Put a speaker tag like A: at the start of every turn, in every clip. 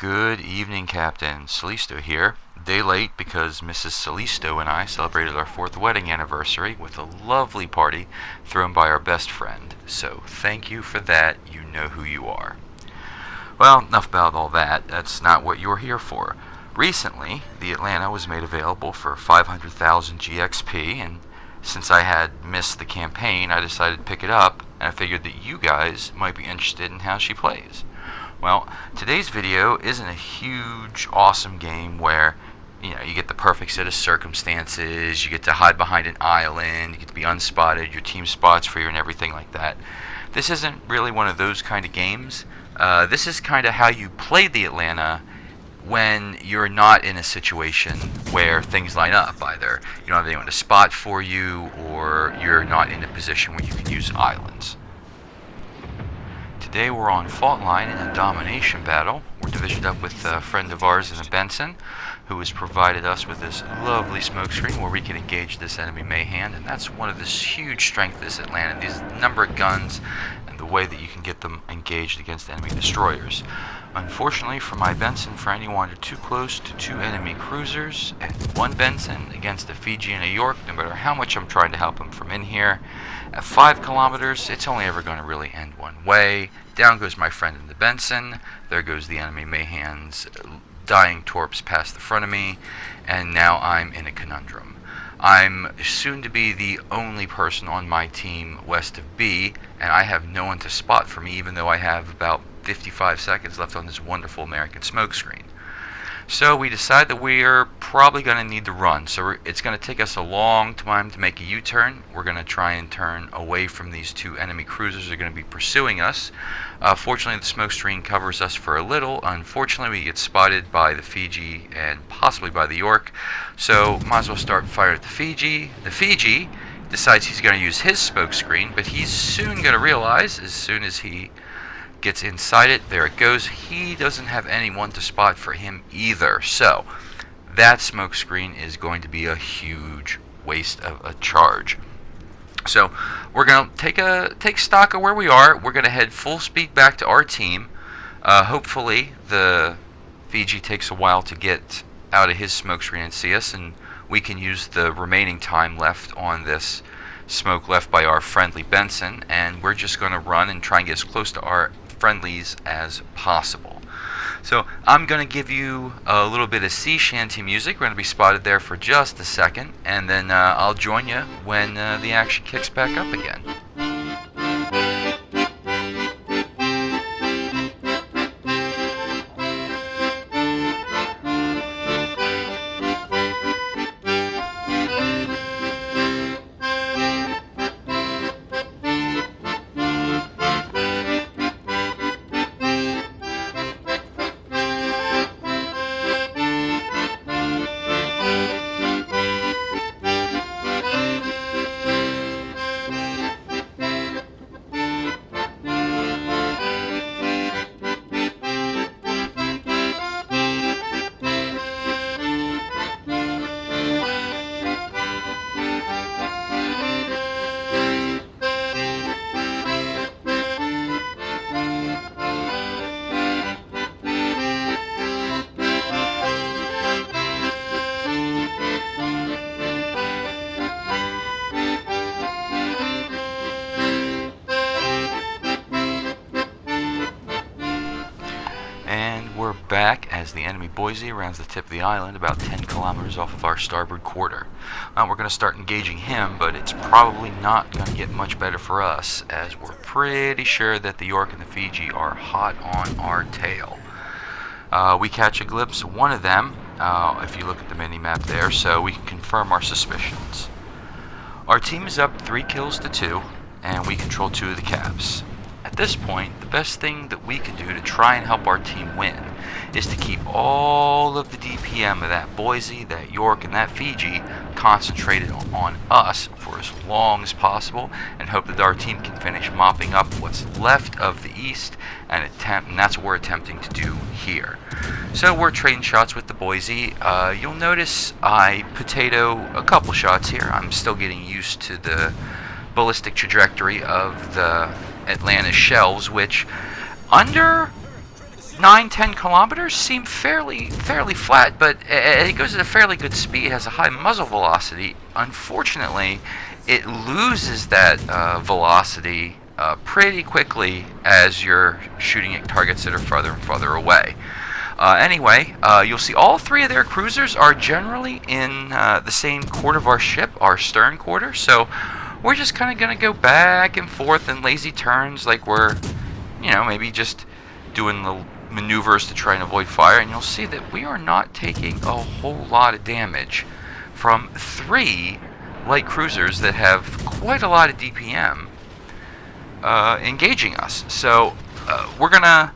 A: Good evening, Captain. Solisto here. Day late because Mrs. Solisto and I celebrated our 4th wedding anniversary with a lovely party thrown by our best friend. So thank you for that. You know who you are. Well, enough about all that. That's not what you're here for. Recently, the Atlanta was made available for 500,000 GXP, and since I had missed the campaign, I decided to pick it up, and I figured that you guys might be interested in how she plays. Well, today's video isn't a huge, awesome game where, you get the perfect set of circumstances, you get to hide behind an island, you get to be unspotted, your team spots for you and everything like that. This isn't really one of those kind of games. This is kind of how you play the Atlanta when you're not in a situation where things line up. Either you don't have anyone to spot for you, or you're not in a position where you can use islands. Today we're on fault line in a domination battle. We're divisioned up with a friend of ours in the Benson, who has provided us with this lovely smokescreen where we can engage this enemy Mayhem, and that's one of this huge strength of this Atlanta, these number of guns and the way that you can get them engaged against enemy destroyers. Unfortunately for my Benson friend, he wandered too close to 2 enemy cruisers and 1 Benson against a Fiji and a York. No matter how much I'm trying to help him from in here, at 5 kilometers, it's only ever going to really end one way. Down goes my friend in the Benson. There goes the enemy Mayhem's dying torps past the front of me, and now I'm in a conundrum. I'm soon to be the only person on my team west of B, and I have no one to spot for me, even though I have about 55 seconds left on this wonderful American smokescreen. So we decide that we're probably going to need to run. So it's going to take us a long time to make a U-turn. We're going to try and turn away from these 2 enemy cruisers that are going to be pursuing us. Fortunately, the smokescreen covers us for a little. Unfortunately, we get spotted by the Fiji and possibly by the York. So might as well start firing at the Fiji. The Fiji decides he's going to use his smokescreen, but he's soon going to realize, as soon as he gets inside it, there it goes, he doesn't have anyone to spot for him either. So that smokescreen is going to be a huge waste of a charge. So we're going to take stock of where we are. We're going to head full speed back to our team. Hopefully the Fiji takes a while to get out of his smokescreen and see us, and we can use the remaining time left on this smoke left by our friendly Benson, and we're just going to run and try and get as close to our friendlies as possible. So I'm going to give you a little bit of sea shanty music. We're going to be spotted there for just a second, and then I'll join you when the action kicks back up again. We're back as the enemy Boise rounds the tip of the island about 10 kilometers off of our starboard quarter. We're going to start engaging him, but it's probably not going to get much better for us, as we're pretty sure that the York and the Fiji are hot on our tail. We catch a glimpse of one of them, if you look at the mini-map there, so we can confirm our suspicions. Our team is up 3 kills to 2, and we control 2 of the caps. At this point, the best thing that we can do to try and help our team win is to keep all of the DPM of that Boise, that York, and that Fiji concentrated on us for as long as possible, and hope that our team can finish mopping up what's left of the East, and that's what we're attempting to do here. So we're trading shots with the Boise. You'll notice I potato a couple shots here. I'm still getting used to the ballistic trajectory of the Atlanta shells, which under 9-10 kilometers seem fairly flat, but it goes at a fairly good speed, has a high muzzle velocity. Unfortunately, it loses that velocity pretty quickly as you're shooting at targets that are farther and farther away. Anyway, you'll see all three of their cruisers are generally in the same quarter of our ship, our stern quarter, so we're just kind of going to go back and forth in lazy turns like we're, maybe just doing the maneuvers to try and avoid fire, and you'll see that we are not taking a whole lot of damage from 3 light cruisers that have quite a lot of DPM engaging us. So we're going to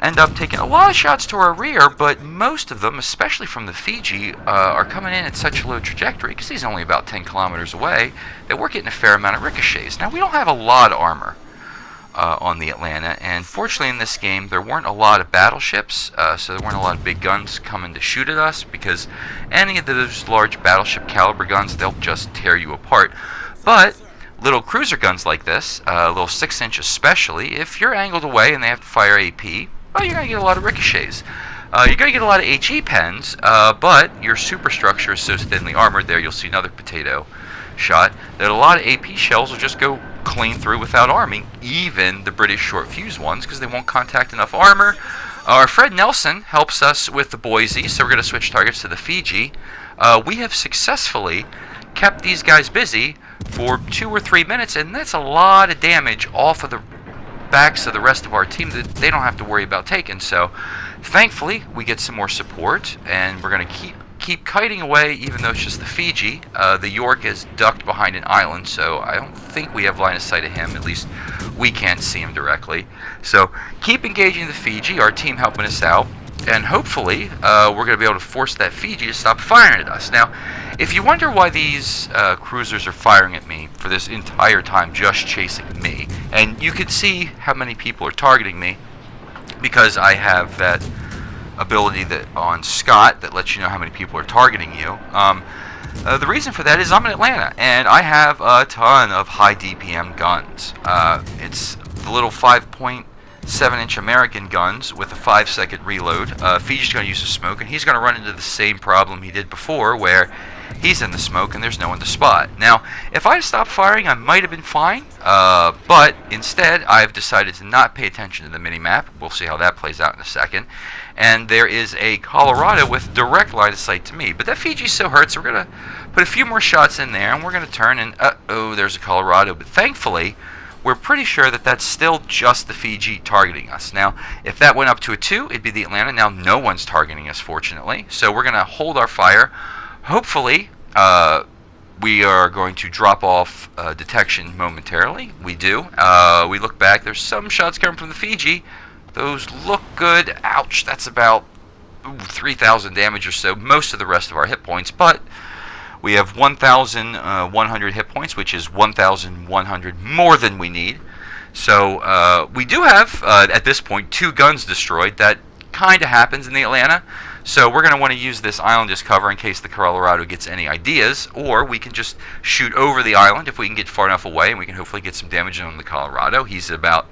A: end up taking a lot of shots to our rear, but most of them, especially from the Fiji, are coming in at such a low trajectory, because he's only about 10 kilometers away, that we're getting a fair amount of ricochets. Now, we don't have a lot of armor on the Atlanta, and fortunately in this game there weren't a lot of battleships, so there weren't a lot of big guns coming to shoot at us, because any of those large battleship caliber guns, they'll just tear you apart. But little cruiser guns like this, little 6-inch especially, if you're angled away and they have to fire AP, well, you're going to get a lot of ricochets. You're going to get a lot of HE pens, but your superstructure is so thinly armored there, you'll see another potato shot, that a lot of AP shells will just go clean through without arming, even the British short fuse ones, because they won't contact enough armor. Our Fred Nelson helps us with the Boise, so we're going to switch targets to the Fiji. We have successfully kept these guys busy for 2 or 3 minutes, and that's a lot of damage off of the backs of the rest of our team that they don't have to worry about taking. So thankfully we get some more support, and we're going to keep kiting away, even though it's just the Fiji. The York is ducked behind an island, so I don't think we have line of sight of him. At least we can't see him directly. So keep engaging the Fiji, our team helping us out, and hopefully we're going to be able to force that Fiji to stop firing at us. Now, if you wonder why these cruisers are firing at me for this entire time, just chasing me, and you can see how many people are targeting me, because I have that ability that on Scott that lets you know how many people are targeting you. The reason for that is I'm in Atlanta, and I have a ton of high DPM guns. It's the little 5.7-inch American guns with a 5-second reload. Fiji's going to use a smoke, and he's going to run into the same problem he did before, where he's in the smoke and there's no one to spot. Now, if I had stopped firing, I might have been fine, but instead I've decided to not pay attention to the mini-map. We'll see how that plays out in a second. And there is a Colorado with direct line of sight to me. But that Fiji's so hurt, so we're going to put a few more shots in there, and we're going to turn, and uh-oh, there's a Colorado. But thankfully, we're pretty sure that that's still just the Fiji targeting us. Now, if that went up to a 2, it'd be the Atlanta. Now, no one's targeting us, fortunately. So we're going to hold our fire. Hopefully, we are going to drop off detection momentarily. We do. We look back. There's some shots coming from the Fiji. Those look good. Ouch, that's about 3,000 damage or so, most of the rest of our hit points, but we have 1,100 hit points, which is 1,100 more than we need. So we do have, at this point, 2 guns destroyed. That kind of happens in the Atlanta. So we're going to want to use this island as cover in case the Colorado gets any ideas, or we can just shoot over the island if we can get far enough away, and we can hopefully get some damage on the Colorado. He's about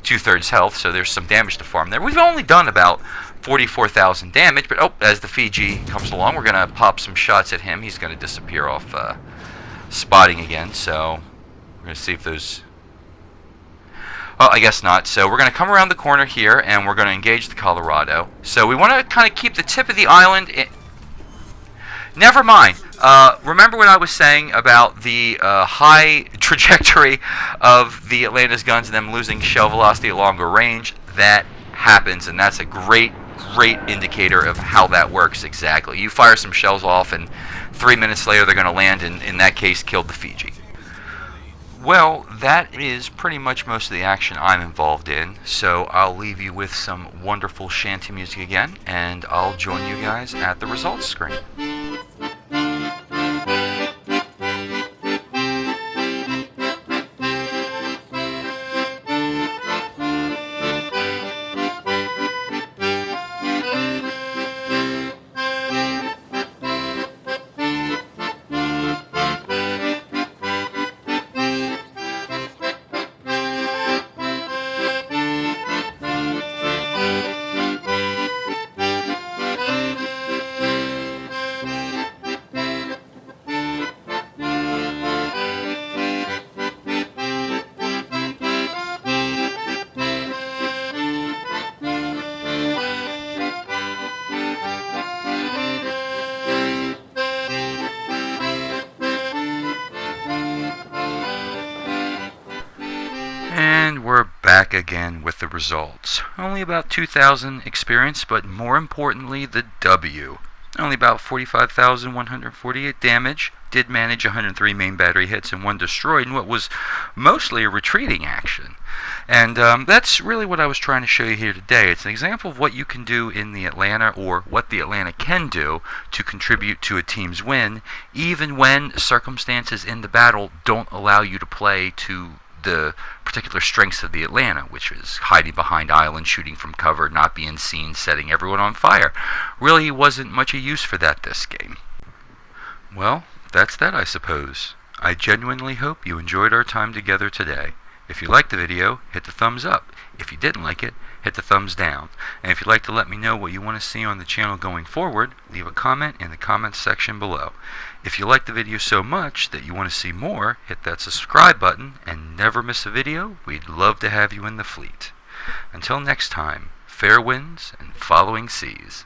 A: 2/3 health, so there's some damage to farm there. We've only done about 44,000 damage, but as the Fiji comes along, we're going to pop some shots at him. He's going to disappear off spotting again, so we're going to see if those... Well, I guess not. So we're going to come around the corner here, and we're going to engage the Colorado. So we want to kind of keep the tip of the island... Never mind. Remember what I was saying about the high trajectory of the Atlanta's guns and them losing shell velocity at longer range? That happens, and that's a great indicator of how that works exactly. You fire some shells off, and 3 minutes later they're going to land, and in that case killed the Fiji. Well, that is pretty much most of the action I'm involved in, so I'll leave you with some wonderful shanty music again, and I'll join you guys at the results screen. back again with the results. Only about 2,000 experience, but more importantly, the W. Only about 45,148 damage. Did manage 103 main battery hits and 1 destroyed in what was mostly a retreating action. And that's really what I was trying to show you here today. It's an example of what you can do in the Atlanta, or what the Atlanta can do to contribute to a team's win, even when circumstances in the battle don't allow you to play to the particular strengths of the Atlanta, which is hiding behind islands, shooting from cover, not being seen, setting everyone on fire. Really wasn't much of use for that this game. Well, that's that, I suppose. I genuinely hope you enjoyed our time together today. If you liked the video, hit the thumbs up. If you didn't like it, hit the thumbs down. And if you'd like to let me know what you want to see on the channel going forward, leave a comment in the comments section below. If you like the video so much that you want to see more, hit that subscribe button and never miss a video. We'd love to have you in the fleet. Until next time, fair winds and following seas.